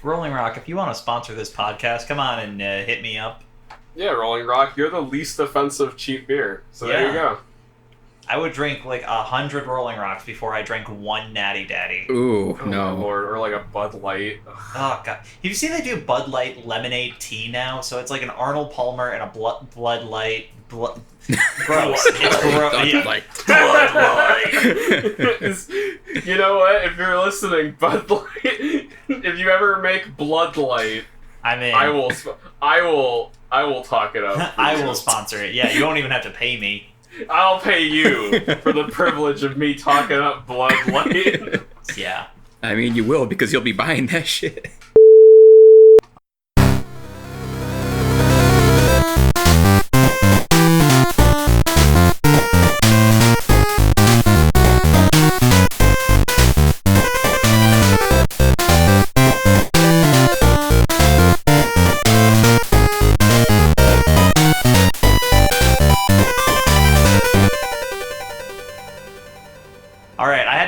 Rolling Rock, if you want to sponsor this podcast, come on and hit me up. Yeah, Rolling Rock, you're the least offensive cheap beer. So there you go. I would drink like 100 Rolling Rocks before I drank one Natty Daddy. Ooh, Oh no. my Lord, or like a Bud Light. Ugh. Oh god, have you seen they do Bud Light lemonade tea now? So it's like an Arnold Palmer and a Blood Light. Gross. It's gross. Bud Light. Blood Light. You know what? If you're listening, Bud Light, if you ever make Blood Light, I'm in. I will talk it up. I will sponsor it. Yeah, you won't even have to pay me. I'll pay you for the privilege of me talking up Blood Light. Yeah. I mean, you will, because you'll be buying that shit.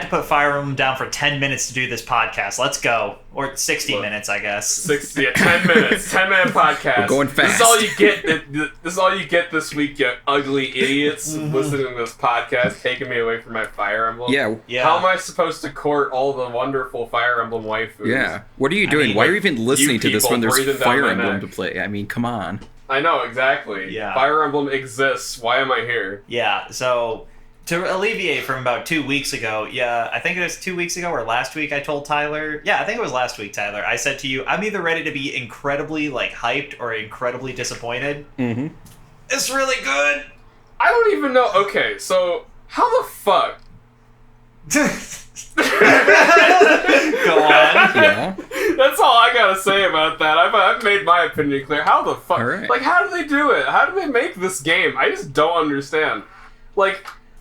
Put Fire Emblem down for 10 minutes to do this podcast. Let's go. Or 60 minutes, I guess. 10 minutes. 10-minute podcast. We're going fast. This is all you get. This is all you get this week, you ugly idiots listening to this podcast, taking me away from my Fire Emblem. Yeah. How am I supposed to court all the wonderful Fire Emblem waifus? Yeah. What are you doing? Why are you even listening to this when there's Fire Emblem to play? I mean, come on. I know, exactly. Yeah. Fire Emblem exists. Why am I here? Yeah, so to alleviate from about 2 weeks ago, I think it was 2 weeks ago or last week I told Tyler, I think it was last week, Tyler, I said to you, I'm either ready to be incredibly, hyped or incredibly disappointed. Mm-hmm. It's really good! I don't even know. Okay, so, how the fuck? Go on. Yeah. That's all I gotta say about that. I've made my opinion clear. How the fuck? Right. How do they do it? How do they make this game? I just don't understand.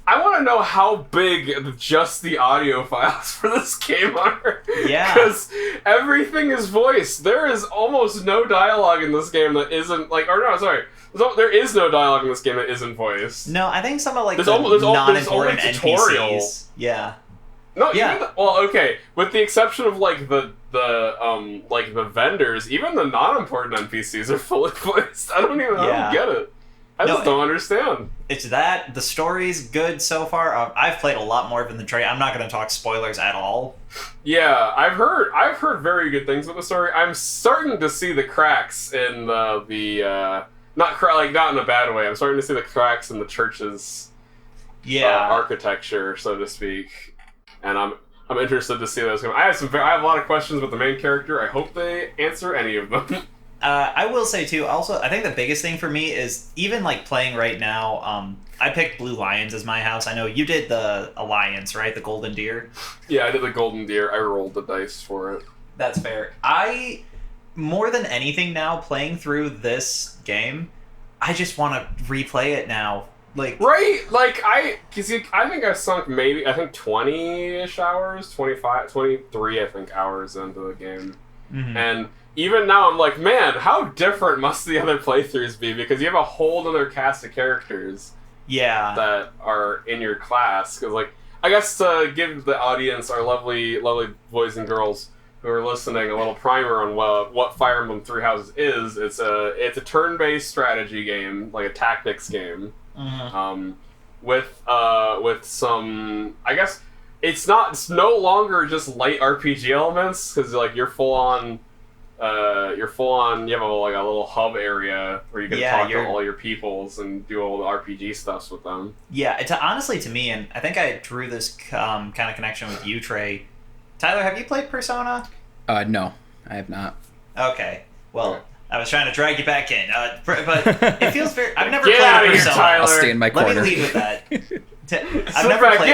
I want to know how big just the audio files for this game are. Yeah. Because everything is voiced. There is almost no dialogue in this game that isn't, there is no dialogue in this game that isn't voiced. No, I think some of, There's the only non-important tutorial. NPCs. Yeah. No, Yeah. Okay, with the exception of, the vendors, even the non-important NPCs are fully voiced. I don't get it. I just don't understand. It's that. The story's good so far. I've played a lot more than the Trey. I'm not going to talk spoilers at all. Yeah, I've heard very good things about the story. I'm starting to see the cracks in not in a bad way. I'm starting to see the cracks in the church's architecture, so to speak. And I'm interested to see those. I have a lot of questions about the main character. I hope they answer any of them. I will say too, also, I think the biggest thing for me is even playing right now, I picked Blue Lions as my house. I know you did the Alliance, right? The Golden Deer? Yeah, I did the Golden Deer. I rolled the dice for it. That's fair. More than anything now, playing through this game, I just want to replay it now. Right? I think I sunk 20-ish hours, 25, 23, I think, hours into the game. Mm-hmm. And even now, I'm like, man, how different must the other playthroughs be? Because you have a whole other cast of characters that are in your class. Because, I guess to give the audience, our lovely, lovely boys and girls who are listening, a little primer on what Fire Emblem Three Houses is. It's a turn-based strategy game, like a tactics game, with some, I guess, it's no longer just light RPG elements, because you're full on. You have a little hub area where you can talk to all your peoples and do all the RPG stuffs with them. Yeah, honestly, to me, and I think I drew this kind of connection with you, Trey. Tyler, have you played Persona? No, I have not. Okay, well, I was trying to drag you back in, but it feels very. I've never played out of Persona. Here, Tyler. I'll stay in my corner. Let me lead with that. Get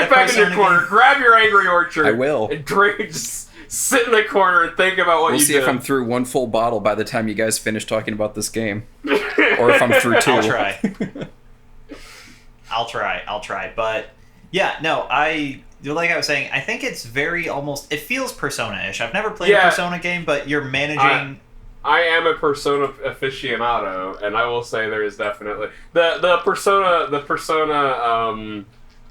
back in your corner. Game. Grab your Angry Orchard. I will. And just sit in the corner and think about what we'll you see did. if I'm through one full bottle by the time you guys finish talking about this game. Or if I'm through two. I'll try. But, yeah, no, like I was saying, I think it's it feels Persona-ish. I've never played a Persona game, but you're managing... I am a Persona aficionado, and I will say there is definitely... The Persona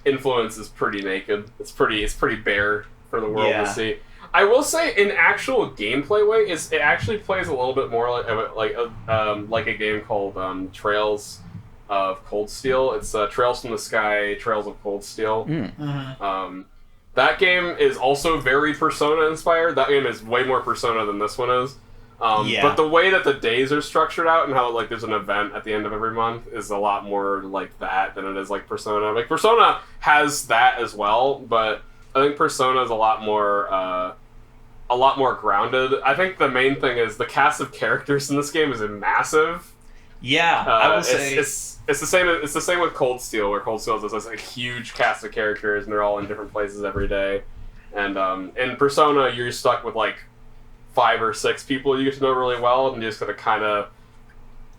influence is pretty naked. It's pretty bare for the world to see. I will say, in actual gameplay way, it actually plays a little bit more like a game called Trails of Cold Steel. It's Trails from the Sky, Trails of Cold Steel. That game is also very Persona inspired. That game is way more Persona than this one is. But the way that the days are structured out and how like there's an event at the end of every month is a lot more like that than it is like Persona. Like Persona has that as well, but I think Persona is a lot more grounded. I think the main thing is the cast of characters in this game is massive. Yeah, I will say it's the same. It's the same with Cold Steel, where Cold Steel is just a huge cast of characters, and they're all in different places every day. And in Persona, you're stuck with like 5 or 6 people you get to know really well, and you just gotta kind of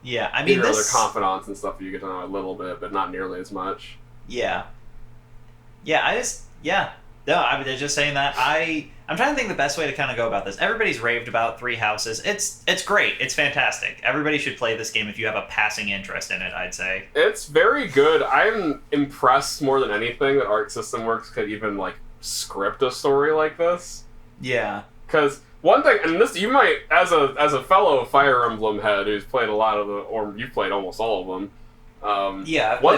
I mean, other confidants and stuff you get to know a little bit, but not nearly as much. No, I was just saying that I'm trying to think the best way to kind of go about this. Everybody's raved about Three Houses. It's great. It's fantastic. Everybody should play this game if you have a passing interest in it, I'd say. It's very good. I'm impressed more than anything that Arc System Works could even like script a story like this. Yeah. Because one thing, and this you might, as a fellow Fire Emblem head who's played a lot of or you've played almost all of them. One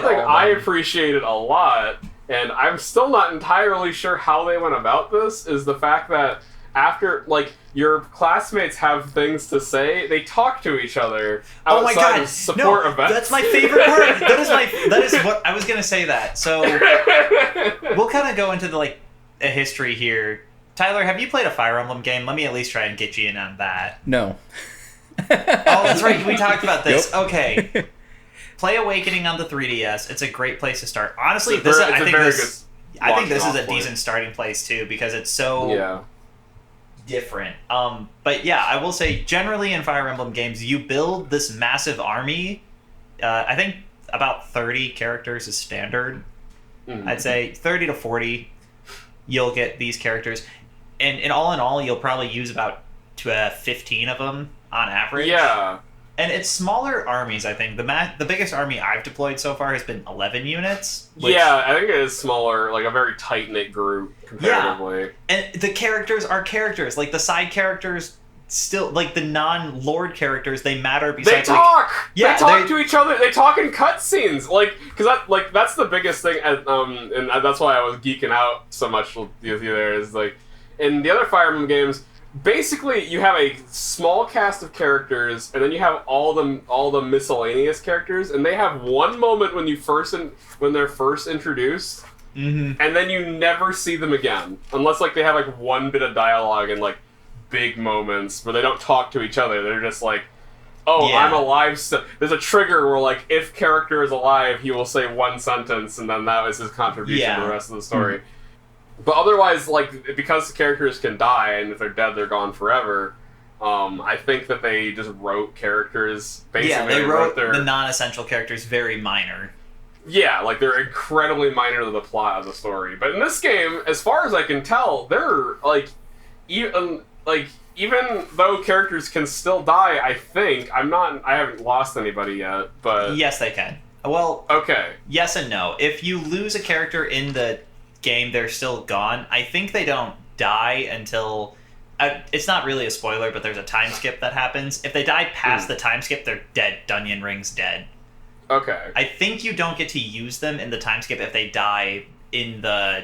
thing I appreciated a lot, and I'm still not entirely sure how they went about this, is the fact that after, like, your classmates have things to say, they talk to each other outside of support events. That's my favorite part. That is what I was gonna say that. So we'll kind of go into a history here. Tyler, have you played a Fire Emblem game? Let me at least try and get you in on that. No. Oh, that's right. We talked about this. Yep. Okay. Play Awakening on the 3DS. It's a great place to start. Honestly, I think this is a decent starting place too, because it's so different. But yeah, I will say generally in Fire Emblem games, you build this massive army. I think about 30 characters is standard. I'd say 30 to 40. You'll get these characters, and in all, you'll probably use about 15 of them on average. Yeah. And it's smaller armies, I think. The biggest army I've deployed so far has been 11 units. Yeah, I think it is smaller, like a very tight-knit group, comparatively. Yeah. And the characters are characters. Like, the side characters still, like, the non-lord characters, they matter besides, they talk! They talk to each other. They talk in cutscenes. Like, because that's the biggest thing, and that's why I was geeking out so much with you there, is, like, in the other Fire Emblem games, basically, you have a small cast of characters, and then you have all the miscellaneous characters, and they have one moment when they're first introduced, and then you never see them again, unless like they have like one bit of dialogue and like big moments, but they don't talk to each other. They're just like, I'm alive. There's a trigger where like if character is alive, he will say one sentence, and then that was his contribution to the rest of the story. But otherwise, like, because the characters can die, and if they're dead, they're gone forever, I think that they just wrote characters, basically. Yeah, they wrote the non-essential characters very minor. Yeah, like, they're incredibly minor to the plot of the story. But in this game, as far as I can tell, they're, even though characters can still die, I think, I haven't lost anybody yet, but... Yes, they can. Well, okay. Yes and no. If you lose a character in the game, they're still gone. I think they don't die until it's not really a spoiler, but there's a time skip that happens. If they die past the time skip, they're dead. Dunyan Ring's dead. Okay. I think you don't get to use them in the time skip if they die in the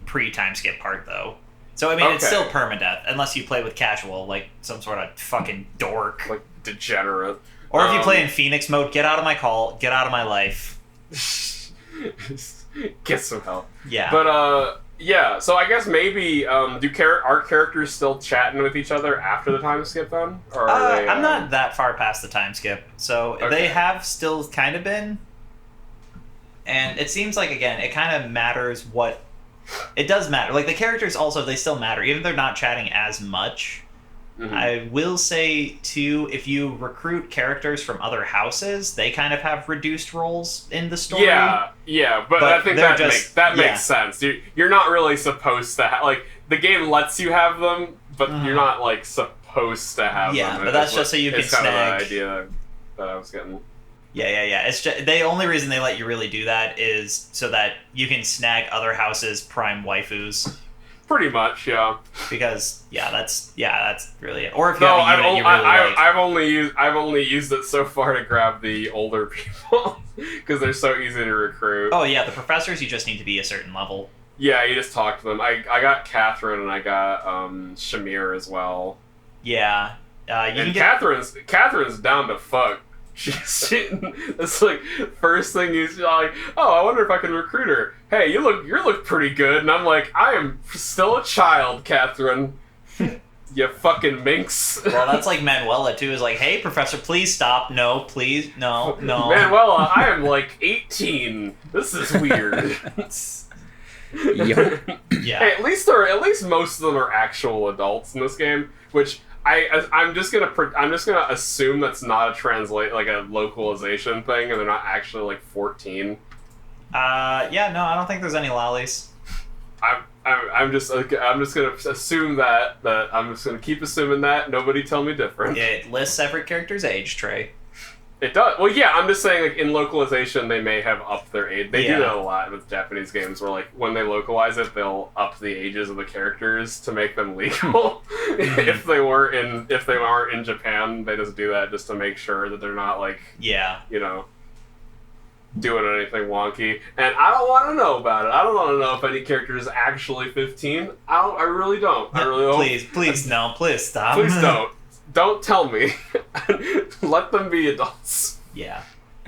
pre-time skip part, though. So I mean, it's still permadeath unless you play with casual, like some sort of fucking dork, like degenerate. Or if you play in Phoenix mode, get out of my call, get out of my life. Get some help. Yeah. But, so I guess maybe, are characters still chatting with each other after the time skip, then? Or are they, I'm not that far past the time skip, so they have still kind of been. And it seems like, again, it kind of matters what... It does matter. Like, the characters also, they still matter, even if they're not chatting as much. I will say, too, if you recruit characters from other houses, they kind of have reduced roles in the story. Yeah, but I think that makes sense. You're not really supposed to have... Like, the game lets you have them, but you're not, like, supposed to have them. Yeah, but that's just so you can snag... It's kind of the idea that I was getting. Yeah. It's just, the only reason they let you really do that is so that you can snag other houses' prime waifus. Pretty much, yeah. Because that's really it. Or if you have a unit you really like. I've only used it so far to grab the older people because they're so easy to recruit. Oh yeah, the professors you just need to be a certain level. Yeah, you just talk to them. I got Catherine and I got Shamir as well. Yeah, Catherine's down to fuck. It's like first thing he's like, oh, I wonder if I can recruit her. Hey, you look pretty good, and I'm like, I am still a child, Catherine. You fucking minx. Well, that's like Manuela too. Is like, hey, Professor, please stop. No, please, no. Manuela, I am like 18. This is weird. Yep. Yeah. Hey, at least most of them are actual adults in this game, which. I'm just gonna assume that's not a localization thing, and they're not actually like 14. Yeah, no, I don't think there's any lollies. I'm just gonna assume that I'm just gonna keep assuming that. Nobody tell me different. It lists every character's age, Trey. It does. Well, yeah, I'm just saying, like, in localization, they may have upped their age. They do that a lot with Japanese games, where, like, when they localize it, they'll up the ages of the characters to make them legal. If they aren't in Japan, they just do that just to make sure that they're not, like, doing anything wonky. And I don't want to know about it. I don't want to know if any character is actually 15. I really don't. I really hope. Please, no. Please stop. Please don't. Don't tell me. Let them be adults. Yeah.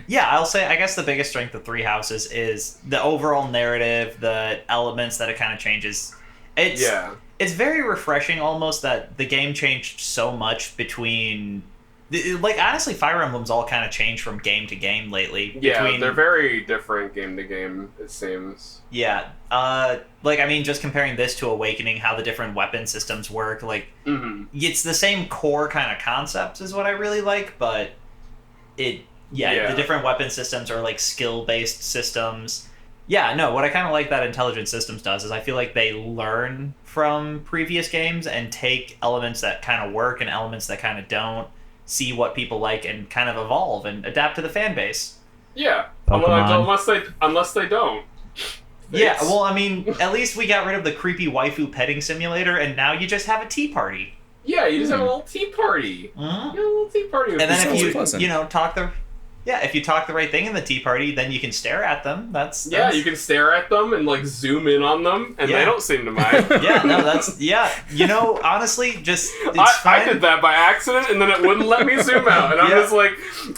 Yeah, I'll say, I guess the biggest strength of Three Houses is the overall narrative, the elements that it kind of changes. It's very refreshing almost that the game changed so much between... Like, honestly, Fire Emblem's all kind of changed from game to game lately. Yeah, they're very different game to game, it seems. Yeah. Just comparing this to Awakening, how the different weapon systems work, like, it's the same core kind of concepts is what I really like, but the different weapon systems are, like, skill-based systems. Yeah, no, what I kind of like that Intelligent Systems does is I feel like they learn from previous games and take elements that kind of work and elements that kind of don't, see what people like, and kind of evolve and adapt to the fan base. Yeah, unless they don't. Yeah, well, I mean, at least we got rid of the creepy waifu petting simulator, and now you just have a tea party. Yeah, you just have a little tea party. Mm-hmm. You have a little tea party. And then if you talk the right thing in the tea party, then you can stare at them. You can stare at them and like zoom in on them, and they don't seem to mind. Honestly, just I did that by accident, and then it wouldn't let me zoom out, and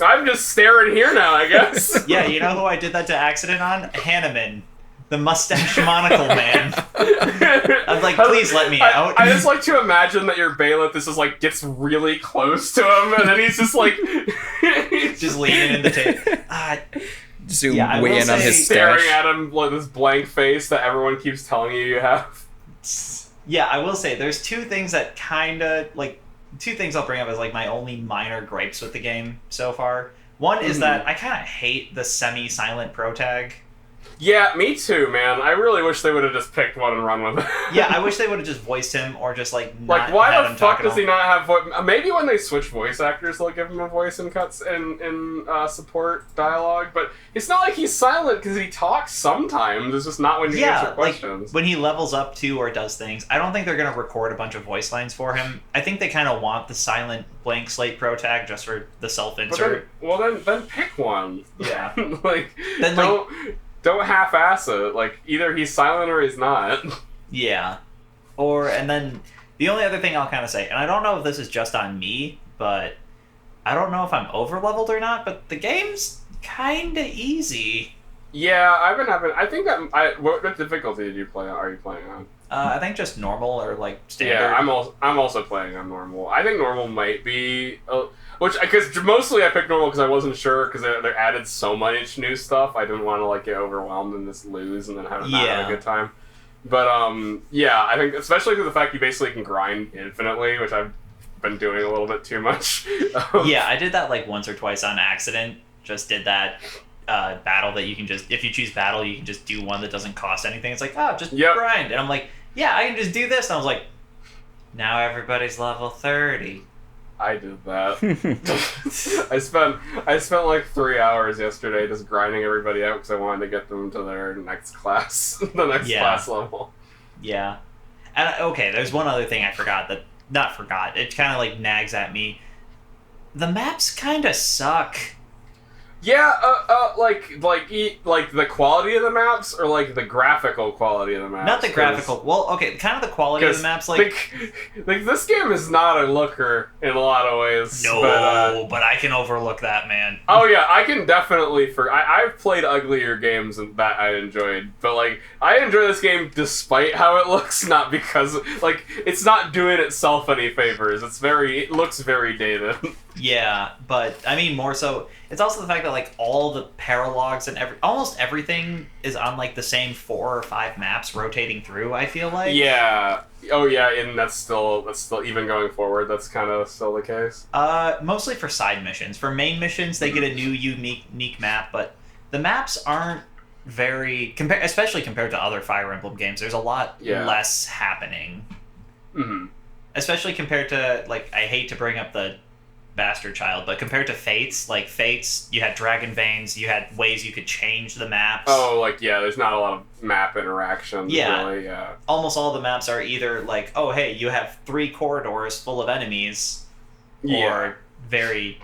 I'm just staring here now, I guess. Yeah, you know who I did that to accident on? Hanneman. The mustache monocle man. I'm like, please let me out. I just like to imagine that your bailiff gets really close to him, and then he's just like just leaning in the tape. Zoom way in on his staring stash. at him like this blank face that everyone keeps telling you have. Yeah, I will say there's two things I'll bring up as like my only minor gripes with the game so far. One is that I kind of hate the semi-silent protag. Yeah, me too, man. I really wish they would have just picked one and run with it. Yeah, I wish they would have just voiced him or just not why the fuck does he not have voice? Maybe when they switch voice actors, they'll give him a voice in cuts in support dialogue. But it's not like he's silent because he talks sometimes. It's just not when he answers questions. Like when he levels up to or does things. I don't think they're gonna record a bunch of voice lines for him. I think they kind of want the silent blank slate protag just for the self-insert. Then pick one. Yeah. Don't half-ass it. Like, either he's silent or he's not. Yeah. And then the only other thing I'll kind of say, and I don't know if this is just on me, but I don't know if I'm over-leveled or not, but the game's kind of easy. Yeah, I've been having... I think that... what difficulty are you playing on? I think just normal or, like, standard. Yeah, I'm also playing on normal. I think normal might be... because mostly I picked normal because I wasn't sure, because they added so much new stuff. I didn't want to like get overwhelmed and just lose and then not have a good time. But I think especially because the fact you basically can grind infinitely, which I've been doing a little bit too much. Yeah, I did that like once or twice on accident. Just did that battle that you can just, if you choose battle, you can just do one that doesn't cost anything. It's like, just grind. And I'm like, yeah, I can just do this. And I was like, now everybody's level 30. I did that. I spent like 3 hours yesterday just grinding everybody out because I wanted to get them to their next class, the next class level. Yeah. And, okay, there's one other thing I forgot that... Not forgot. It kind of, like, nags at me. The maps kind of suck. Yeah, like the quality of the maps, or like the graphical quality of the maps. Not the graphical. Well, okay, kind of the quality of the maps. Like this game is not a looker in a lot of ways. No, but I can overlook that, man. Oh yeah, I can definitely. I've played uglier games that I enjoyed, but like I enjoy this game despite how it looks, not because like it's not doing itself any favors. It looks very dated. Yeah, but I mean more so. It's also the fact that like all the paralogs and almost everything is on like the same 4 or 5 maps rotating through. I feel like. Yeah. Oh yeah, and that's still even going forward. That's kind of still the case. Mostly for side missions. For main missions, they get a new unique map, but the maps aren't very especially compared to other Fire Emblem games. There's a lot less happening. Mm-hmm. Especially compared to like I hate to bring up the bastard child, but compared to Fates, you had dragon veins, you had ways you could change the maps. Oh, like there's not a lot of map interaction. Really, yeah. Almost all the maps are either like, oh hey, you have 3 corridors full of enemies, or very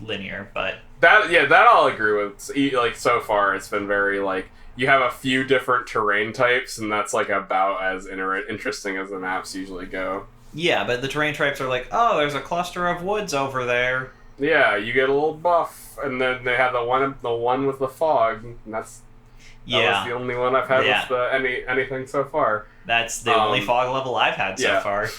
linear. But that I'll agree with. Like so far, it's been very like you have a few different terrain types, and that's like about as interesting as the maps usually go. Yeah, but the terrain types are like, oh, there's a cluster of woods over there. Yeah, you get a little buff, and then they have the one with the fog, and that was the only one I've had with anything so far. That's the only fog level I've had so far.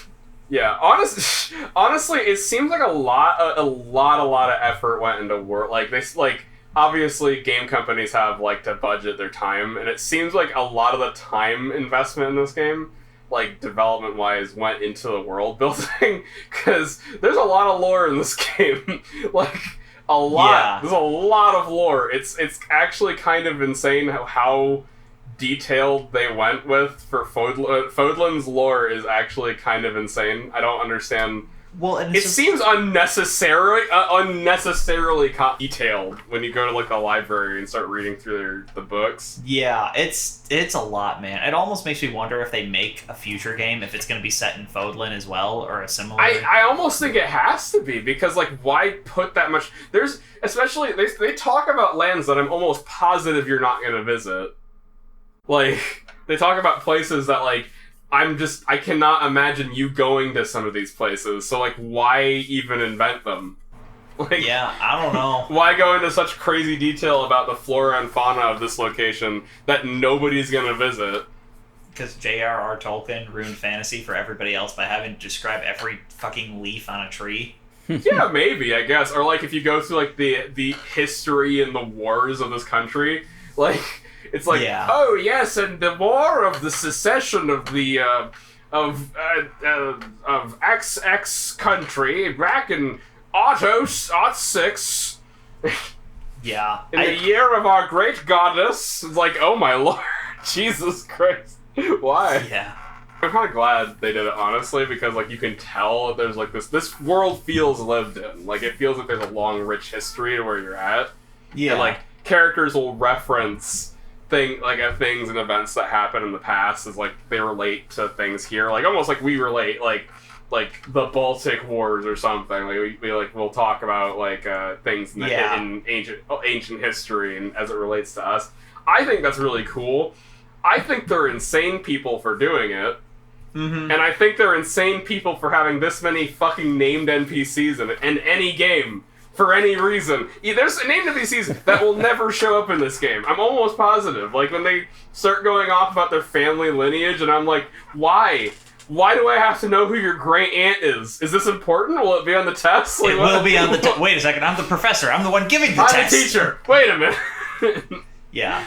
Yeah, honestly, it seems like a lot of effort went into work. Like obviously game companies have like to budget their time, and it seems like a lot of the time investment in this game, like development wise, went into the world building, because there's a lot of lore in this game. Like a lot. There's a lot of lore. It's actually kind of insane how detailed they went with for Fodlan's lore is actually kind of insane. I don't understand. Well, and it seems unnecessarily detailed when you go to like the library and start reading through the books. Yeah, it's a lot, man. It almost makes me wonder if they make a future game, if it's going to be set in Fodlan as well, or a similar. I almost think it has to be, because like why put that much? There's especially they talk about lands that I'm almost positive you're not going to visit. Like they talk about places that like. I cannot imagine you going to some of these places, so like, why even invent them? Like, yeah, I don't know. Why go into such crazy detail about the flora and fauna of this location that nobody's gonna visit? Because J.R.R. Tolkien ruined fantasy for everybody else by having to describe every fucking leaf on a tree. Yeah, maybe, I guess. Or like, if you go through like the history and the wars of this country, like... It's like, oh yes, and the war of the secession of the of XX country back in Aught 6. Yeah. In the year of our great goddess. It's like, oh my lord, Jesus Christ, why? Yeah. I'm kind of glad they did it, honestly, because like you can tell that there's like this world feels lived in. Like it feels like there's a long, rich history to where you're at. Yeah. And like characters will reference things and events that happen in the past as like they relate to things here, like almost like we relate, like the Baltic Wars or something. Like we'll talk about like things in ancient history and as it relates to us. I think that's really cool. I think they're insane people for doing it. Mm-hmm. And I think they're insane people for having this many fucking named NPCs in any game. For any reason. There's named NPCs that will never show up in this game. I'm almost positive. Like, when they start going off about their family lineage, and I'm like, why? Why do I have to know who your great aunt is? Is this important? Will it be on the test? Like, it will be on the test. Wait a second, I'm the professor. I'm the one giving the test. I'm the teacher. Wait a minute. Yeah.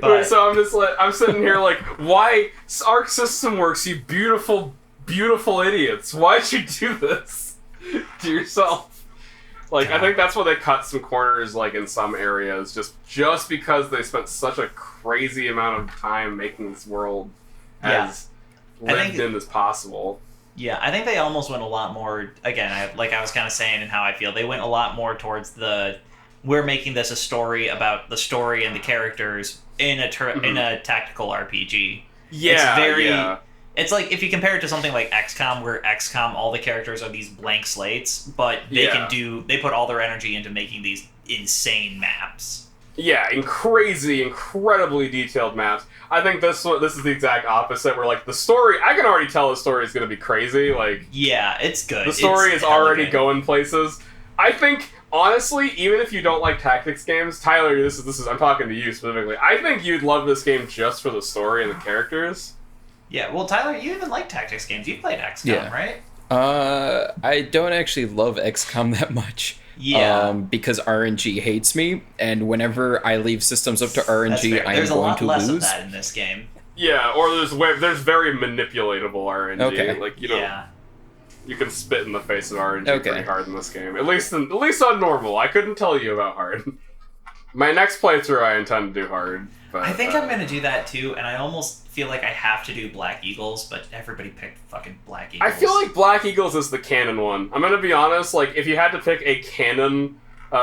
But... So I'm just like, I'm sitting here like, why? Arc System Works, you beautiful, beautiful idiots. Why'd you do this to yourself? Like, I think that's why they cut some corners, like, in some areas, just because they spent such a crazy amount of time making this world as lived in as possible. Yeah, I think they almost went a lot more, again, like I was kind of saying and how I feel, they went a lot more towards we're making this a story about the story and the characters in a tactical RPG. Yeah, It's like if you compare it to something like XCOM, where XCOM all the characters are these blank slates, but they put all their energy into making these insane maps. Yeah, incredibly detailed maps. I think this is the exact opposite, where like the story, I can already tell the story is going to be crazy. Like, yeah, it's good. The story is already going places. I think, honestly, even if you don't like tactics games, Tyler, this is I'm talking to you specifically. I think you'd love this game just for the story and the characters. Yeah, well, Tyler, you even like tactics games. You played XCOM, right? I don't actually love XCOM that much. Yeah. Because RNG hates me, and whenever I leave systems up to RNG, I am going to lose. There's a lot less of that in this game. Yeah, or there's very manipulatable RNG. Okay. Like, you know, you can spit in the face of RNG pretty hard in this game. At least on normal. I couldn't tell you about hard. My next playthrough, I intend to do hard. But, I think I'm going to do that too, and I almost feel like I have to do Black Eagles, but everybody picked fucking Black Eagles. I feel like Black Eagles is the canon one. I'm going to be honest, like, if you had to pick a canon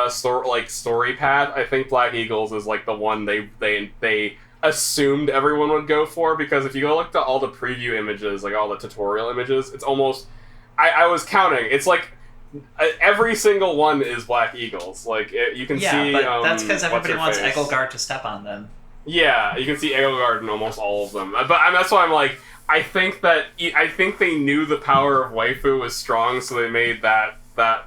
story path, I think Black Eagles is like the one they assumed everyone would go for, because if you go look at all the preview images, like all the tutorial images, it's almost... I was counting. It's like... every single one is Black Eagles. Like, you can see... Yeah, but that's because everybody wants Egelgard to step on them. Yeah, you can see Egelgard in almost all of them. But that's why I'm like, I think they knew the power of waifu was strong, so they made that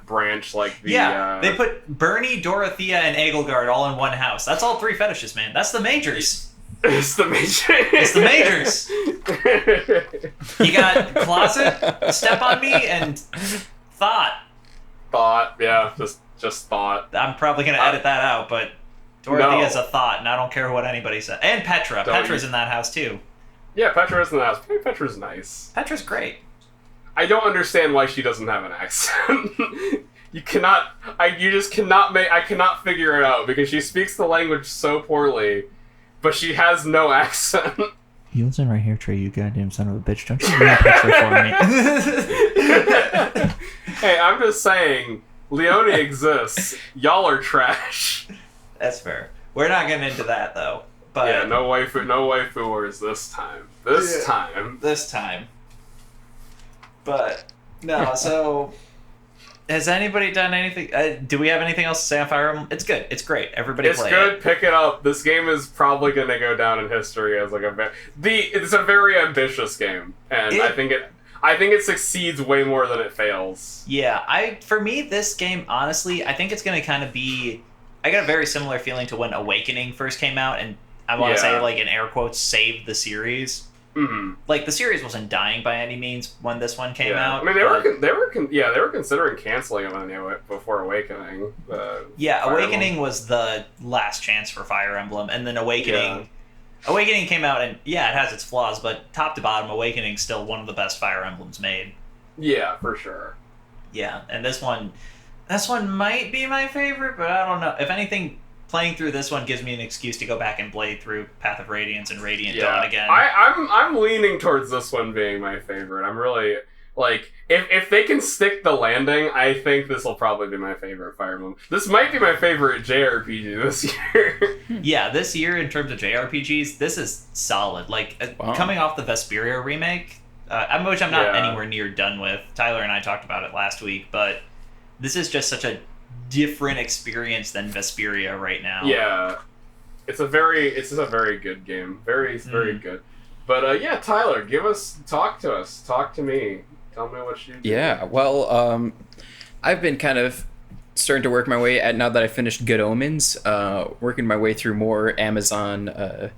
branch like the... Yeah, they put Bernie, Dorothea, and Egelgard all in one house. That's all three fetishes, man. That's the majors. It's the majors. It's the majors. You got Closet, Step on Me, and Thought. Thought, yeah, just Thought. I'm probably going to edit that out, but Dorothea's a Thought, and I don't care what anybody says. And Petra. Petra's in that house, too. Yeah, Petra's in that house. Petra's nice. Petra's great. I don't understand why she doesn't have an accent. I cannot figure it out, because she speaks the language so poorly, but she has no accent. You listen right here, Trey, you goddamn son of a bitch. Don't you ruin Petra for me. Hey, I'm just saying, Leone exists. Y'all are trash. That's fair. We're not getting into that, though. But yeah, no waifu wars this time. This time. But, no, so... Has anybody done anything? Do we have anything else to say on Fire Emblem? It's good. It's great. Everybody play it. It's good. Pick it up. This game is probably going to go down in history as like it's a very ambitious game, and I think it succeeds way more than it fails. Yeah, for me, this game, honestly, I think it's going to kind of be... I got a very similar feeling to when Awakening first came out, and I want to say, like, in air quotes, saved the series. Mm-hmm. Like, the series wasn't dying by any means when this one came out. I mean, they were considering canceling it before Awakening. Awakening was the last chance for Fire Emblem, and then Awakening came out, and it has its flaws, but top to bottom, Awakening's still one of the best Fire Emblems made. Yeah, for sure. Yeah, and this one might be my favorite, but I don't know. If anything, playing through this one gives me an excuse to go back and play through Path of Radiance and Radiant Dawn again. I'm leaning towards this one being my favorite. I'm really, like, if they can stick the landing, I think this will probably be my favorite Fire Emblem. This might be my favorite JRPG this year. Yeah, this year in terms of JRPGs, this is solid. Like, coming off the Vesperia remake, which I'm not anywhere near done with. Tyler and I talked about it last week, but this is just such a different experience than Vesperia right now. Yeah, it's a very good game, very good. But Tyler, talk to me, tell me what you do. Yeah, well, I've been kind of starting to work my way now that I finished Good Omens, working my way through more Amazon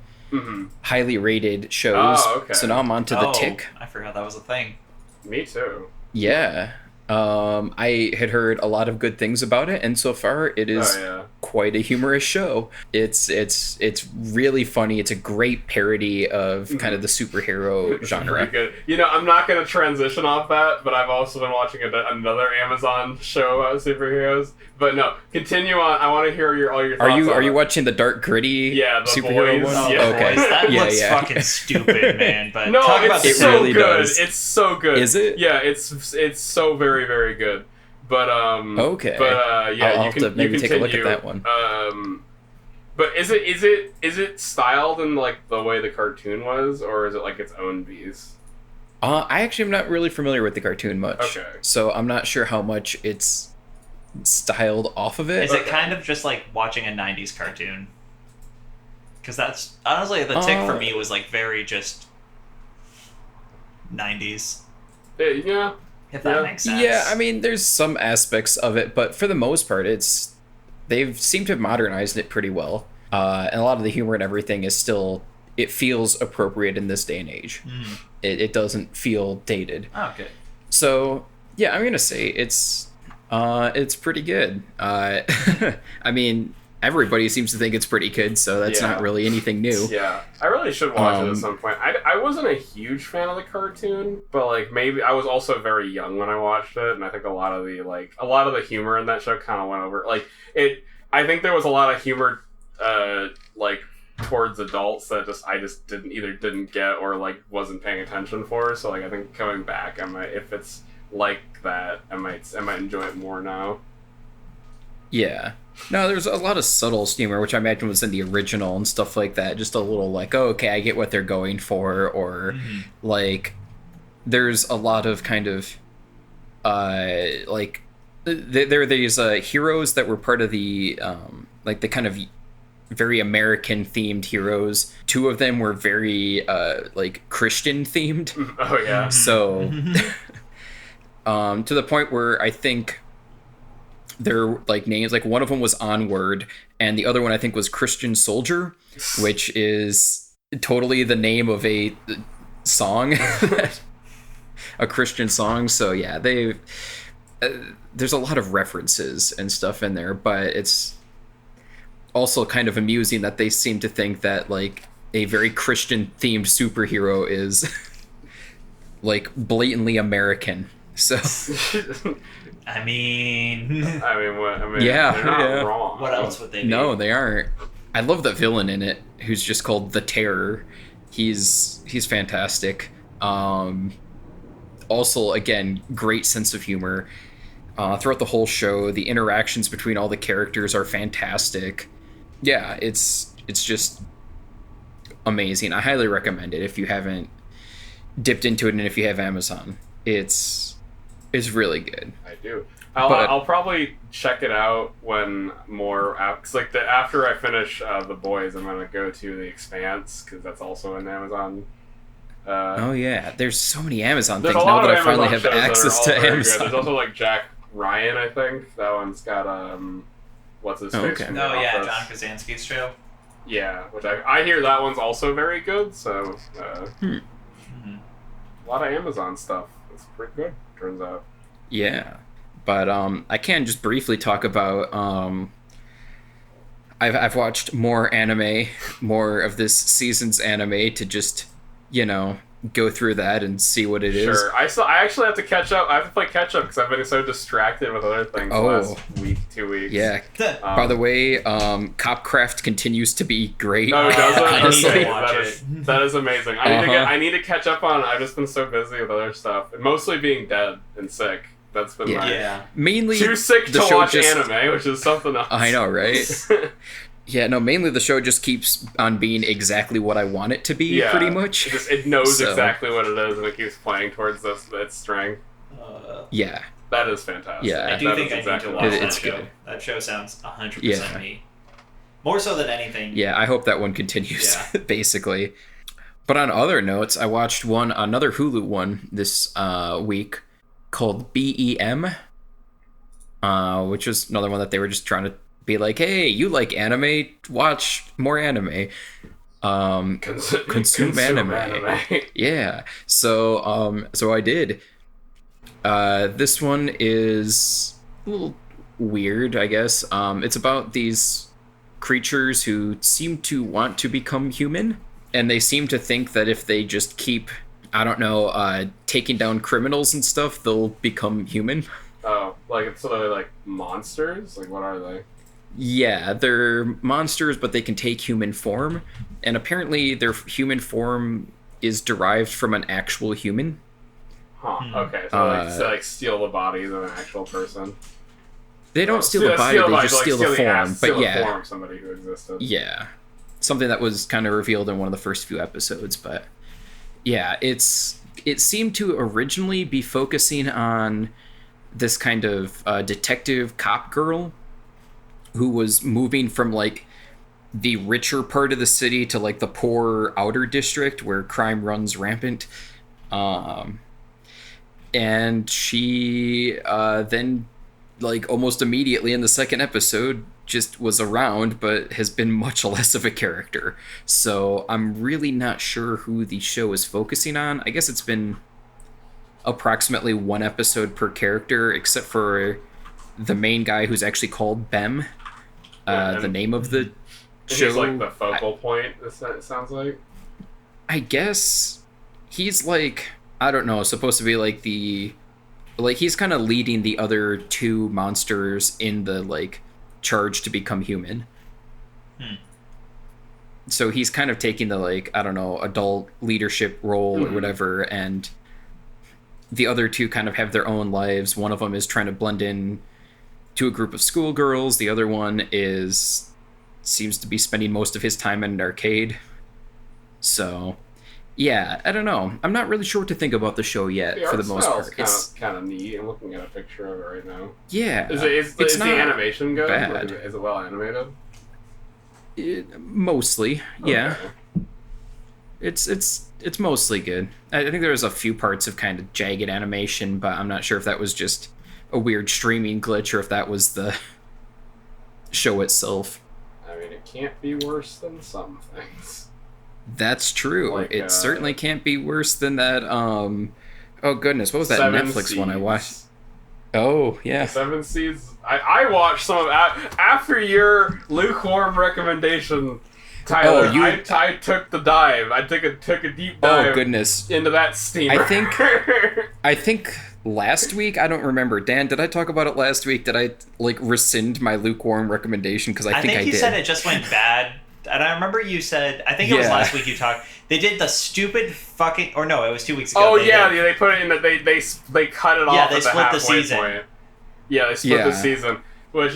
highly rated shows. Oh, okay. So now I'm on to The Tick. I forgot that was a thing. Me too. Yeah. I had heard a lot of good things about it, and so far it is quite a humorous show. It's really funny. It's a great parody of kind of the superhero genre. Pretty good. You know, I'm not going to transition off that, but I've also been watching another Amazon show about superheroes. But no, continue on. I want to hear all your thoughts. Are you watching the dark, gritty superhero boys? one? Okay, that looks fucking stupid, man. But no, talk about it's so really good. Does. It's so good. Is it? Yeah, it's so very, very good. But okay. But I'll have to maybe take a look at that one. But is it styled in like the way the cartoon was, or is it like its own beast? I actually am not really familiar with the cartoon much. Okay. So I'm not sure how much it's styled off of it. Is it kind of just like watching a 90s cartoon? Because that's honestly the tick for me was like very just 90s. Yeah. If that makes sense. Yeah, I mean, there's some aspects of it, but for the most part, they've seemed to have modernized it pretty well. And a lot of the humor and everything is still, it feels appropriate in this day and age. It doesn't feel dated. Oh, good. So yeah, I'm gonna say it's pretty good. I mean, everybody seems to think it's pretty good, so that's not really anything new. Yeah, I really should watch it at some point. I wasn't a huge fan of the cartoon, but like maybe I was also very young when I watched it, and I think a lot of the humor in that show kind of went over. Like I think there was a lot of humor, like towards adults that I just didn't get or like wasn't paying attention for. So like I think coming back, if it's like that, I might enjoy it more now. Yeah. No, there's a lot of subtle humor, which I imagine was in the original and stuff like that. Just a little like, oh, okay, I get what they're going for, or like there's a lot of kind of like there are these heroes that were part of the like the kind of very American themed heroes. Two of them were very like Christian themed. Oh yeah. So to the point where I think their like names, like one of them was Onward and the other one I think was Christian Soldier, which is totally the name of a song. A Christian song. So yeah, there's a lot of references and stuff in there, but it's also kind of amusing that they seem to think that like a very Christian themed superhero is like blatantly American. So I mean, yeah, they're not wrong. What else would they do? No, they aren't. I love the villain in it, who's just called the Terror. He's fantastic. Also, again, great sense of humor. Throughout the whole show, the interactions between all the characters are fantastic. Yeah, it's just amazing. I highly recommend it if you haven't dipped into it, and if you have Amazon. It's really good. I do. I'll probably check it out when more apps like after I finish The Boys. I'm gonna go to The Expanse because that's also in Amazon. Oh yeah, there's so many Amazon things now that I finally have access to Amazon. There's also like Jack Ryan, I think that one's got what's his face? Okay. Oh yeah, John Krasinski's show. Yeah, which I hear that one's also very good. So a lot of Amazon stuff. It's pretty good, turns out. Yeah, but I can just briefly talk about I've watched more anime, more of this season's anime to just go through that and see what it is. Sure. I actually have to catch up. I have to play catch up because I've been so distracted with other things the last week, 2 weeks. Yeah. By the way, Copcraft continues to be great. Oh, does it? Honestly. That is I need I need to catch up on it. I've just been so busy with other stuff. And mostly being dead and sick. That's been mainly too sick to watch anime, which is something else. I know, right? Yeah, no, mainly the show just keeps on being exactly what I want it to be, pretty much. It knows exactly what it is, and it keeps playing towards its strength. Yeah. That is fantastic. Yeah, I do think I need to watch that show. Good. That show sounds 100% me. More so than anything. Yeah, I hope that one continues, basically. But on other notes, I watched another Hulu one this week called BEM, which was another one that they were just trying to be like, hey, you like anime? Watch more anime. Consume anime. Yeah. So I did. This one is a little weird, I guess. It's about these creatures who seem to want to become human, and they seem to think that if they just keep, I don't know, taking down criminals and stuff, they'll become human. Oh, so they're like monsters? Like, what are they? Yeah, they're monsters, but they can take human form, and apparently their human form is derived from an actual human. Huh. Okay. So they steal the body of an actual person. They don't steal the body; they just steal the form. But the form of somebody who existed. Yeah, something that was kind of revealed in one of the first few episodes. But yeah, it's it seemed to originally be focusing on this kind of detective cop girl who was moving from like the richer part of the city to like the poor outer district where crime runs rampant. And she then, like, almost immediately in the second episode just was around, but has been much less of a character. So I'm really not sure who the show is focusing on. I guess it's been approximately one episode per character, except for the main guy who's actually called Bem. The name of the show. He's like the focal point, it sounds like. I guess he's like, I don't know, supposed to be like he's kind of leading the other two monsters in the like charge to become human. So he's kind of taking the like, I don't know, adult leadership role or whatever, and the other two kind of have their own lives. One of them is trying to blend in to a group of schoolgirls. The other one seems to be spending most of his time in an arcade. So, yeah, I don't know. I'm not really sure what to think about the show yet, for the most part. It's kind of neat. I'm looking at a picture of it right now. Yeah. Is the animation good? Bad. Is it well animated? Mostly, yeah. Okay. It's mostly good. I think there's a few parts of kind of jagged animation, but I'm not sure if that was just a weird streaming glitch or if that was the show itself. I mean, it can't be worse than some things. That's true. Like, it certainly can't be worse than that. Oh goodness, what was that Netflix one I watched? Oh yeah, 7 Seeds. I watched some of after your lukewarm recommendation, Tyler. I took the dive. I took a deep dive. Oh goodness, into that steamer. I think last week, I don't remember. Dan, did I talk about it last week? Did I like rescind my lukewarm recommendation? Because I think I did. You said it just went bad. And I remember you said, I think it was last week you talked, they did the stupid fucking, or no, it was 2 weeks ago. Oh, they put it in that they cut it off at the halfway season. Point. Yeah, they split the season.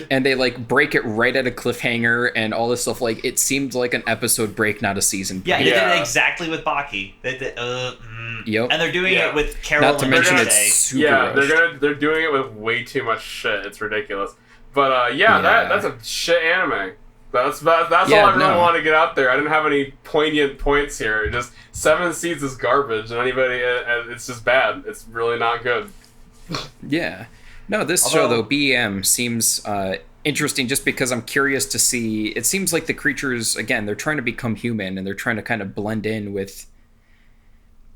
And they like break it right at a cliffhanger and all this stuff. Like, it seemed like an episode break, not a season break. Yeah, they did it exactly with Baki. They did, Yep. And they're doing it with Carol Not to mention it's super rushed. They're doing it with way too much shit. It's ridiculous. But that's a shit anime. That's all I really want to get out there. I didn't have any poignant points here. Just 7 Seeds is garbage, and it's just bad. It's really not good. Yeah. No, this show, though, BEM, seems interesting just because I'm curious to see... It seems like the creatures, again, they're trying to become human, and they're trying to kind of blend in with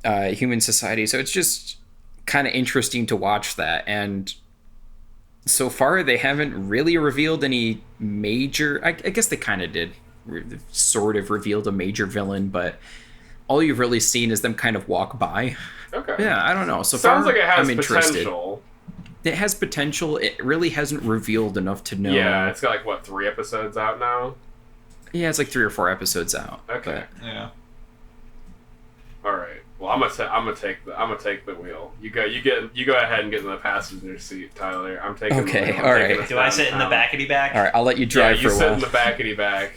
human society. So it's just kind of interesting to watch that, and... So far, they haven't really revealed any major... I guess they kind of did. Sort of revealed a major villain, but all you've really seen is them kind of walk by. Okay. Yeah, I don't know. So Sounds far, like it has I'm interested. Potential. It has potential. It really hasn't revealed enough to know. Yeah, it's got like, 3 episodes out now? Yeah, it's like 3 or 4 episodes out. Okay. But... Yeah. All right. Well, I'm gonna take the wheel. You go ahead and get in the passenger seat, Tyler. I'm taking. Okay. The wheel. All right. Do I sit in the backety back? All right. I'll let you drive for a while. You sit in the backety back.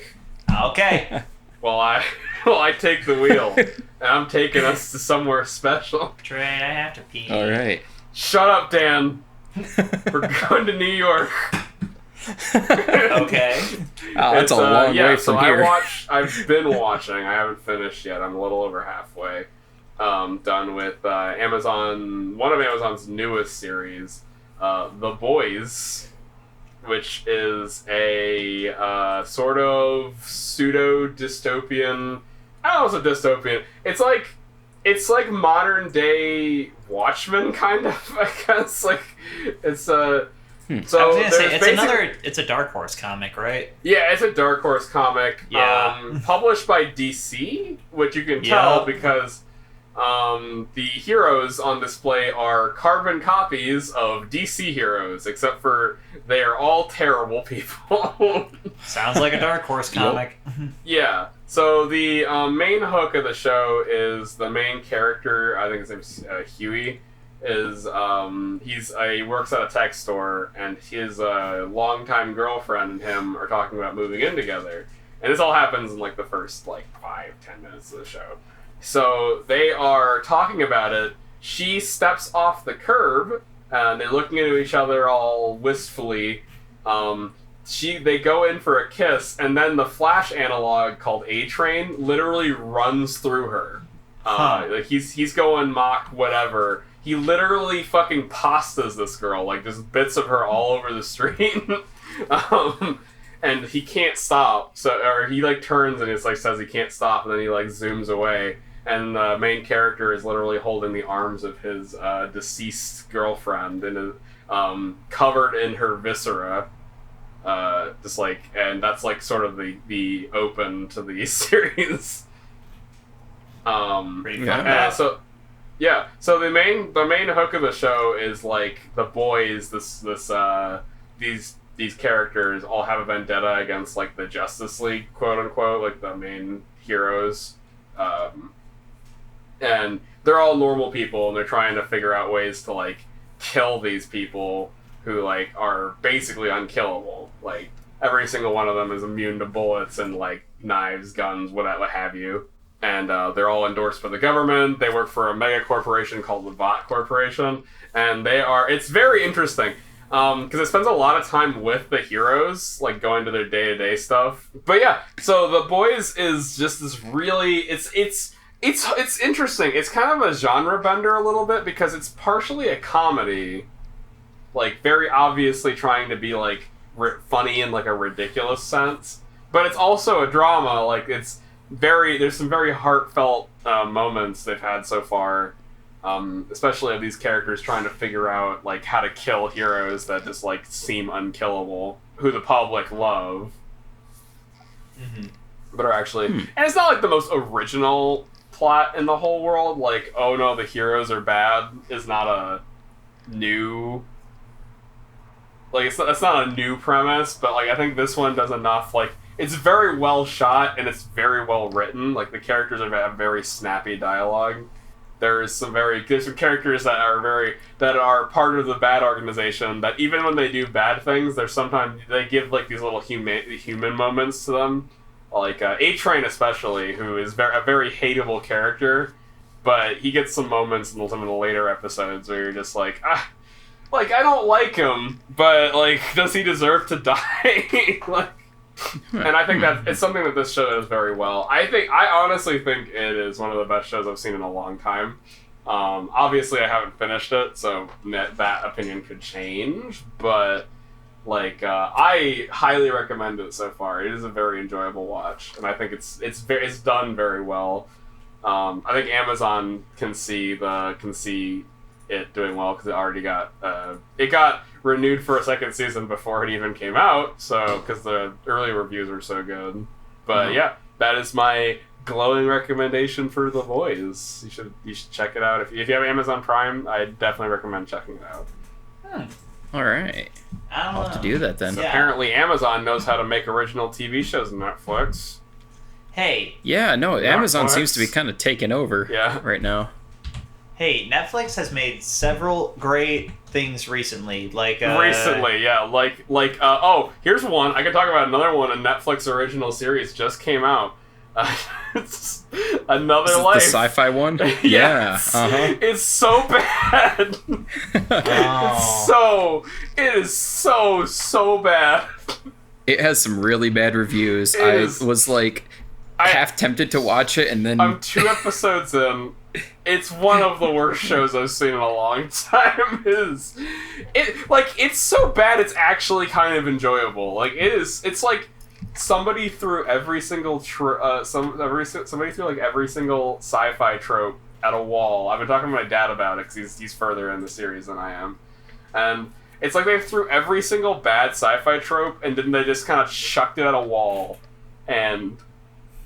Okay. While I take the wheel, and I'm taking us to somewhere special. Trey, I have to pee. All right. Shut up, Dan. We're going to New York. Okay. Oh, that's a long way from here. I've been watching. I haven't finished yet. I'm a little over halfway. Done with one of Amazon's newest series, The Boys, which is a sort of pseudo-dystopian... I don't know if it's a dystopian. It's like modern day Watchmen, kind of, I guess. Like, it's a... So I was gonna say, it's a Dark Horse comic, right? Yeah, it's a Dark Horse comic. Yeah. Published by DC, which you can tell because... the heroes on display are carbon copies of DC heroes, except for they are all terrible people. Sounds like a Dark Horse comic. Yeah. So the main hook of the show is the main character. I think his name's Huey. He works at a tech store, and his longtime girlfriend and him are talking about moving in together. And this all happens in the first 5-10 minutes of the show. So they are talking about it, she steps off the curb, and they're looking at each other all wistfully. They go in for a kiss, and then the Flash analog called A-Train literally runs through her. Like he's going Mach whatever. He literally fucking pastas this girl, like just bits of her all over the street. And he can't stop. Or he like turns and it's like says he can't stop, and then he like zooms away. And the main character is literally holding the arms of his deceased girlfriend and covered in her viscera. And that's like sort of the open to the series. Pretty fun. So the main hook of the show is like the boys. These characters all have a vendetta against like the Justice League, quote unquote, like the main heroes, and they're all normal people, and they're trying to figure out ways to like kill these people who like are basically unkillable. Like every single one of them is immune to bullets and like knives, guns, what have you. And they're all endorsed by the government. They work for a mega corporation called the Vought Corporation, and it's very interesting because it spends a lot of time with the heroes, like going to their day-to-day stuff. But yeah, so The Boys is just this really it's interesting. It's kind of a genre bender a little bit because it's partially a comedy, like very obviously trying to be like funny in like a ridiculous sense, but it's also a drama. Like there's some very heartfelt moments they've had so far, especially of these characters trying to figure out like how to kill heroes that just like seem unkillable, who the public love, but are actually and it's not like the most original plot in the whole world. Like, oh no, the heroes are bad is not a new, like it's not a new premise, but like I think this one does enough. Like it's very well shot and it's very well written. Like the characters have very snappy dialogue. There's some characters that are part of the bad organization that even when they do bad things, they give like these little human moments to them. Like A-Train especially, who is a very hateable character, but he gets some moments in some of the later episodes where you're just like, like I don't like him, but like does he deserve to die? Like, and I think that it's something that this show does very well. I honestly think it is one of the best shows I've seen in a long time. Obviously I haven't finished it, so that opinion could change, but like I highly recommend it so far. It is a very enjoyable watch, and I think it's done very well. I think Amazon can see it doing well because it already got renewed for a second season before it even came out, so because the early reviews were so good. But yeah, that is my glowing recommendation for The Boys. You should check it out. If you have Amazon Prime, I definitely recommend checking it out. All right, I'll have to do that then. So apparently Amazon knows how to make original TV shows in Netflix. Hey. Yeah, no, Amazon seems to be kind of taking over right now. Hey, Netflix has made several great things recently. Like here's one. I can talk about another one. A Netflix original series just came out. It's Another Life. The sci-fi one? Yes. Yeah. It's so bad. It is so bad. It has some really bad reviews. I was like half tempted to watch it, and then I'm 2 episodes in. It's one of the worst shows I've seen in a long time. It's so bad it's actually kind of enjoyable. Like it's like somebody threw every single somebody threw like every single sci-fi trope at a wall. I've been talking to my dad about it because he's further in the series than I am, and it's like they threw every single bad sci-fi trope and then they just kind of chucked it at a wall, and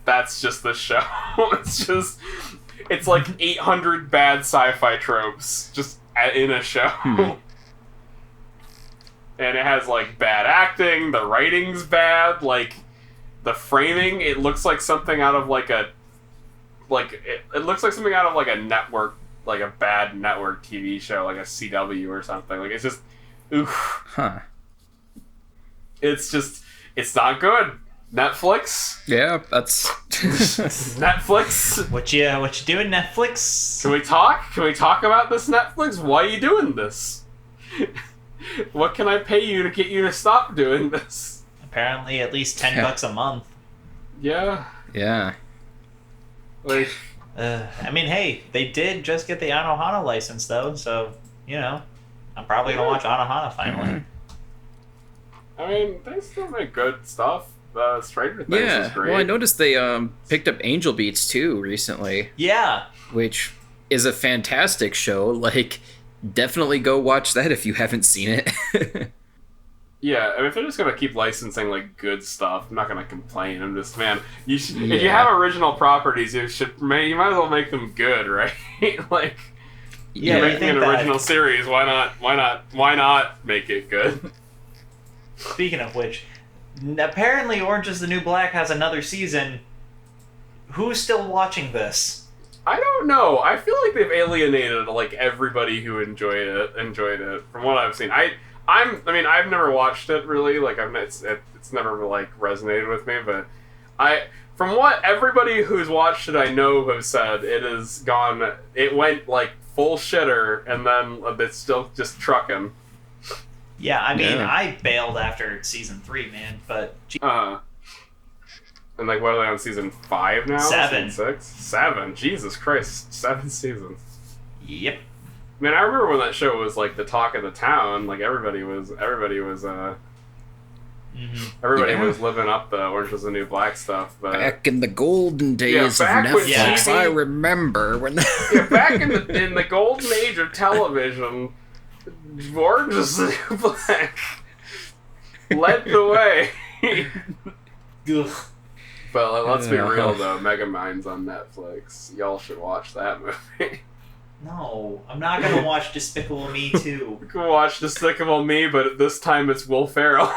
that's just the show. It's like 800 bad sci-fi tropes just in a show. And it has like bad acting, the writing's bad, like the framing, it looks like something out of like it looks like something out of like a network, like a bad network TV show, like a CW or something. Like it's just oof. Huh. It's not good. Netflix? Yeah, that's Netflix. What you doing, Netflix? Can we talk? Can we talk about this, Netflix? Why are you doing this? What can I pay you to get you to stop doing this? Apparently, at least $10 a month. Yeah. Yeah. Like, I mean, hey, they did just get the Anohana license though, so I'm probably gonna watch Anohana finally. I mean, they still make good stuff. Stranger Things is great. Well, I noticed they picked up Angel Beats too recently. Yeah. Which is a fantastic show. Like, definitely go watch that if you haven't seen it. Yeah, I mean, if they're just gonna keep licensing like good stuff, I'm not gonna complain. I'm just, man, if you have original properties, you might as well make them good, right? Like, you're making an original series. Why not make it good? Speaking of which, apparently Orange is the New Black has another season. Who's still watching this? I don't know. I feel like they've alienated like everybody who enjoyed it from what I've seen. I mean, I've never watched it really. Like, it's never like resonated with me. But from what everybody who's watched it I know have said, it went like full shitter, and then it's still just trucking. Yeah, I mean, I bailed after season 3, man. But and like, what are they on season 5 now? 7. Season 6? 7. Jesus Christ, 7 seasons. Yep. I mean, I remember when that show was like the talk of the town. Like everybody was living up the Orange is the New Black stuff. But back in the golden days of Netflix, I remember when. Back in the golden age of television, Orange is the New Black led the way. But let's be real though, Megamind's on Netflix. Y'all should watch that movie. No, I'm not gonna watch Despicable Me 2. You can watch Despicable Me, but this time it's Will Ferrell.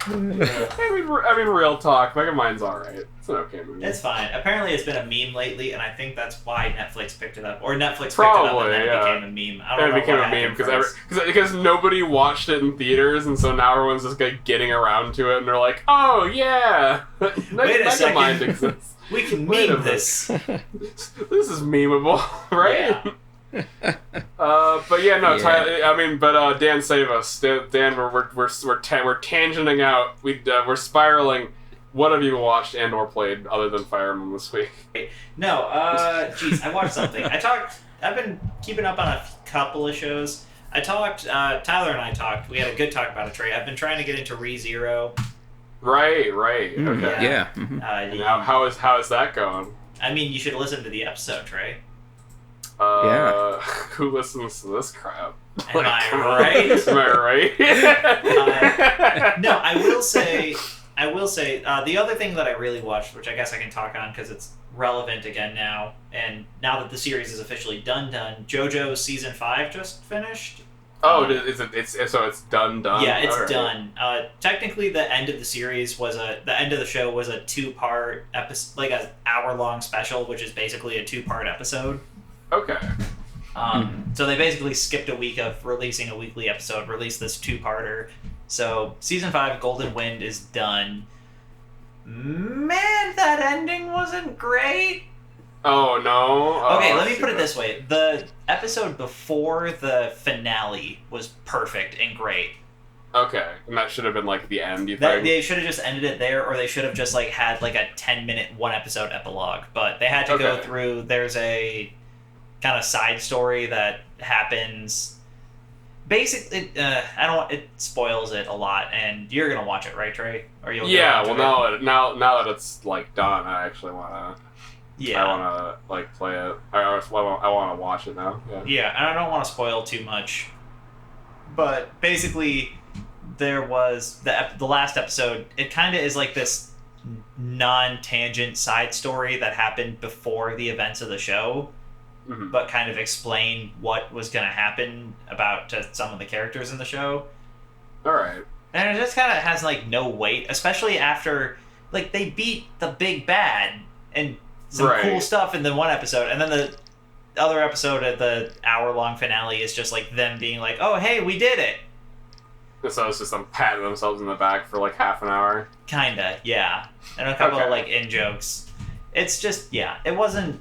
I mean, real talk. Megamind's alright. It's an okay movie. It's fine. Apparently, it's been a meme lately, and I think that's why Netflix picked it up. Or Netflix picked it up, and then it became a meme. I don't know. It became a meme because nobody watched it in theaters, and so now everyone's just like getting around to it, and they're like, "Oh yeah, wait a second. Megamind exists. We can meme this. This is memeable, right?" Yeah. But yeah, no. I mean, but Dan, save us. Dan, we're tangenting out. We're spiraling. What have you watched and or played other than Fire Emblem this week? No, geez, I watched something. I've been keeping up on a couple of shows. Tyler and I talked. We had a good talk about it, Trey. I've been trying to get into ReZero. Right. Okay. Yeah. Mm-hmm. How is that going? I mean, you should listen to the episode, Trey. Who listens to this crap? Am I right? Am I right? No, I will say, the other thing that I really watched, which I guess I can talk on because it's relevant again now, and now that the series is officially done, JoJo's season 5 just finished. Oh, so it's done? Yeah, it's done. Technically, the end of the series the end of the show was a 2-part episode, like an hour-long special, which is basically a 2-part episode. Okay. So they basically skipped a week of releasing a weekly episode, released this 2-parter. So season 5, Golden Wind, is done. Man, that ending wasn't great. Oh, no. Okay, let me put it this way. The episode before the finale was perfect and great. Okay, and that should have been like the end, you think? They should have just ended it there, or they should have just like had like a 10-minute 1-episode epilogue. But they had to go through, there's a kind of side story that happens. Basically, it spoils it a lot, and you're gonna watch it, right, Trey? Or you'll now that it's like done, I actually wanna. Yeah. I wanna like play it. I wanna watch it now. Yeah, and I don't want to spoil too much, but basically, there was the last episode. It kind of is like this non-tangent side story that happened before the events of the show. Mm-hmm. But kind of explain what was going to happen to some of the characters in the show. All right. And it just kind of has like no weight, especially after like they beat the big bad and some cool stuff in the one episode, and then the other episode at the hour-long finale is just like them being like, "Oh, hey, we did it," So it's just them patting themselves in the back for like half an hour. Kinda, yeah. And a couple of like in jokes. It's just it wasn't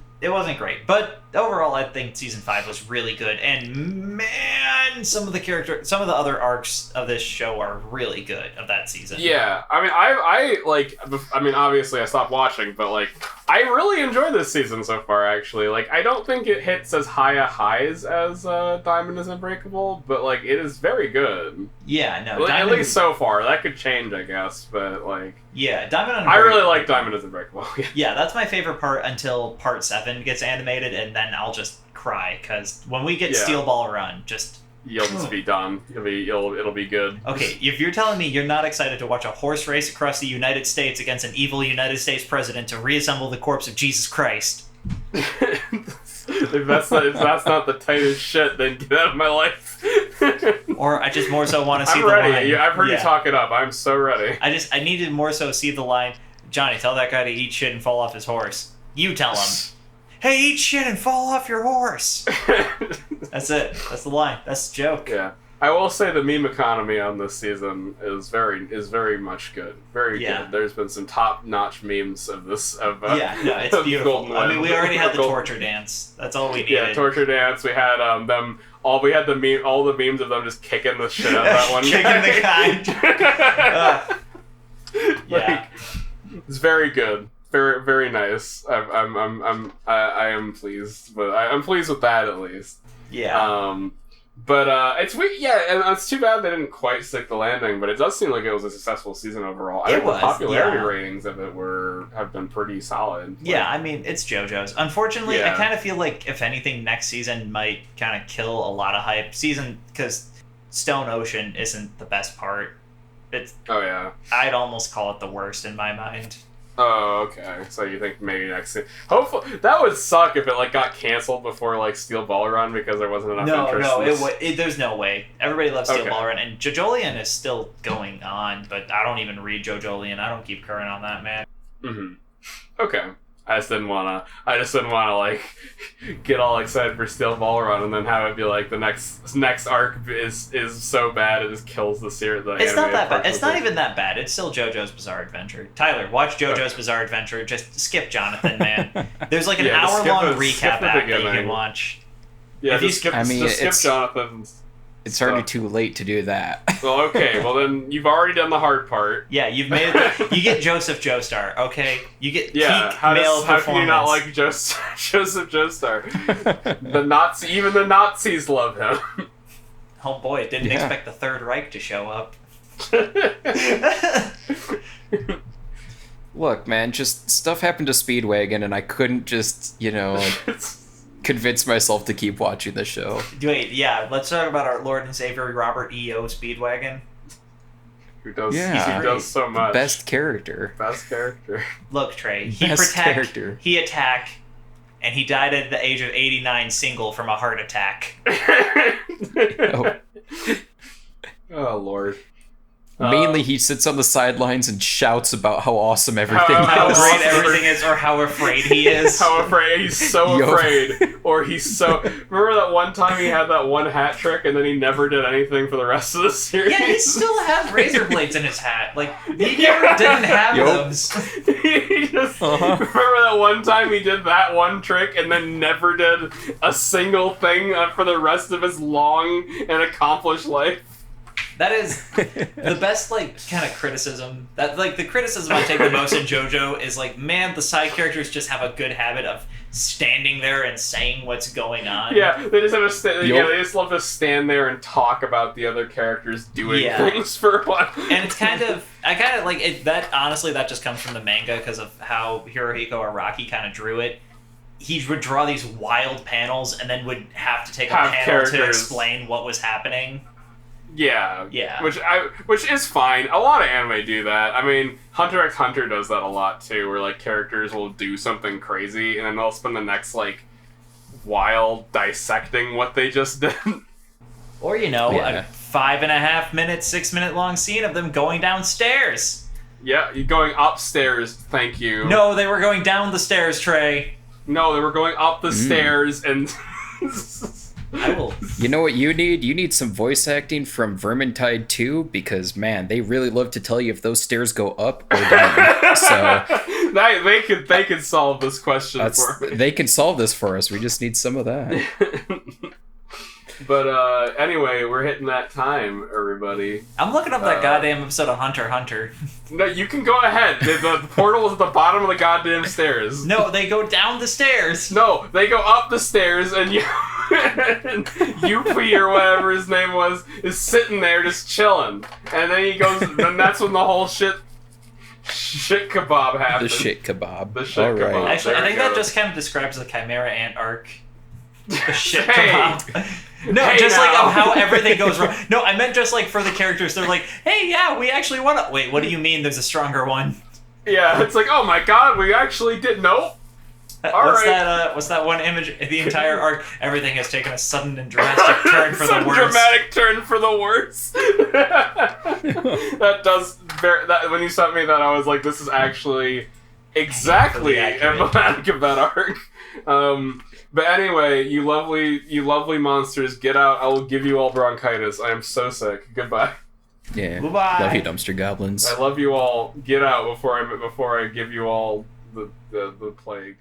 great. But overall I think season 5 was really good. And man, some of the other arcs of this show are really good of that season. Yeah. I mean obviously I stopped watching, but like I really enjoy this season so far actually. Like I don't think it hits as high a highs as Diamond is Unbreakable, but like it is very good. Yeah, no. At least so far. That could change, I guess, but like Diamond Unbreakable. I really like Diamond is Unbreakable. Yeah, that's my favorite part until part 7 gets animated, and then I'll just cry because when we get Steel Ball Run, you'll just be done. It'll be good. Okay, if you're telling me you're not excited to watch a horse race across the United States against an evil United States president to reassemble the corpse of Jesus Christ. If that's not the tightest shit, then get out of my life. Or I just more so want to see I'm the ready. line. I've heard you talk it up. I'm so ready. I need to more so see the line, Johnny, tell that guy to eat shit and fall off his horse. You tell him. Hey, eat shit and fall off your horse. That's it. That's the line. That's the joke. Yeah. I will say the meme economy on this season is very much good. Very good. There's been some top-notch memes of this. It's beautiful. I mean, we already had the torture dance. That's all we needed. Yeah, torture dance. We had them. All the memes of them just kicking the shit out of that one. Kicking the guy. It's very good. Very, very nice. I am pleased, but I'm pleased with that at least. Yeah. But it's weird, and it's too bad they didn't quite stick the landing. But it does seem like it was a successful season overall. I think the popularity ratings of it have been pretty solid. Yeah, I mean it's JoJo's. Unfortunately, I kind of feel like if anything, next season might kind of kill a lot of hype. Because Stone Ocean isn't the best part. I'd almost call it the worst in my mind. Oh, okay. So you think maybe next season? Hopefully, that would suck if it got canceled before Steel Ball Run because there wasn't enough interest. No, there's no way. Everybody loves Steel Ball Run, and JoJolion is still going on, but I don't even read JoJolion. I don't keep current on that, man. Mm-hmm. Okay. I just didn't wanna get all excited for Steel Ball Run and then have it be the next arc is so bad it just kills the series. It's not that bad. It's not even that bad. It's still JoJo's Bizarre Adventure. Tyler, watch JoJo's Bizarre Adventure. Just skip Jonathan, man. There's an hour-long recap app that you can watch. Yeah, skip Jonathan. It's already too late to do that. Well, okay. Well, then you've already done the hard part. Yeah, you've made it. You get Joseph Joestar, okay? You get peak male performance. How can you not like Joseph Joestar? Even the Nazis love him. Oh boy, didn't expect the Third Reich to show up. Look, man, just stuff happened to Speedwagon, and I couldn't just, convince myself to keep watching the show. Wait, let's talk about our Lord and Savior Robert E.O. Speedwagon. Who does so much. Best character. Look, Trey, he attack, and he died at the age of 89 single from a heart attack. Oh, Lord. Mainly, he sits on the sidelines and shouts about how awesome everything is. How great everything is, or how afraid he is. How afraid. He's so afraid. Or he's so... Remember that one time he had that one hat trick and then he never did anything for the rest of the series? Yeah, he still has razor blades in his hat. He never didn't have those. He just... Remember that one time he did that one trick and then never did a single thing for the rest of his long and accomplished life? That is the best, kind of criticism. That, the criticism I take the most in JoJo is, man, the side characters just have a good habit of standing there and saying what's going on. Yeah, they just have to they just love to stand there and talk about the other characters doing things for a while. And it's that, honestly, that just comes from the manga because of how Hirohiko Araki kind of drew it. He would draw these wild panels and then would have to take a panel to explain what was happening. Yeah. Which is fine. A lot of anime do that. I mean, Hunter x Hunter does that a lot too, where characters will do something crazy and then they'll spend the next while dissecting what they just did. Or a 5.5 minute, 6 minute long scene of them going downstairs. Yeah, going upstairs. Thank you. No, they were going down the stairs, Trey. No, they were going up the stairs and. I will. You know what you need? You need some voice acting from Vermintide 2 because, man, they really love to tell you if those stairs go up or down. So they could solve this question for me. They can solve this for us. We just need some of that. But anyway, we're hitting that time, everybody. I'm looking up that goddamn episode of Hunter x Hunter. No, you can go ahead. The portal is at the bottom of the goddamn stairs. No, they go down the stairs. No, they go up the stairs, and you, Yuppie or whatever his name was, is sitting there just chilling. And then he goes, then that's when the whole shit kebab happens. The shit kebab. The shit kebab. Right. Actually, I think that just kind of describes the Chimera Ant arc. The shit kebab. No, hey, just now. Like of how everything goes wrong. No, I meant just like for the characters. They're like, hey, yeah, we actually won. Wait, what do you mean there's a stronger one? Yeah, it's like, oh my god, we actually did. Nope. What's that one image? The entire arc, everything has taken a sudden and dramatic turn for the worse. Dramatic turn for the worse. That does. When you sent me that, I was like, this is actually exactly emblematic of that arc. But anyway, you lovely monsters, get out. I will give you all bronchitis. I am so sick. Goodbye. Yeah. Goodbye. Love you, dumpster goblins. I love you all. Get out before I give you all the plague.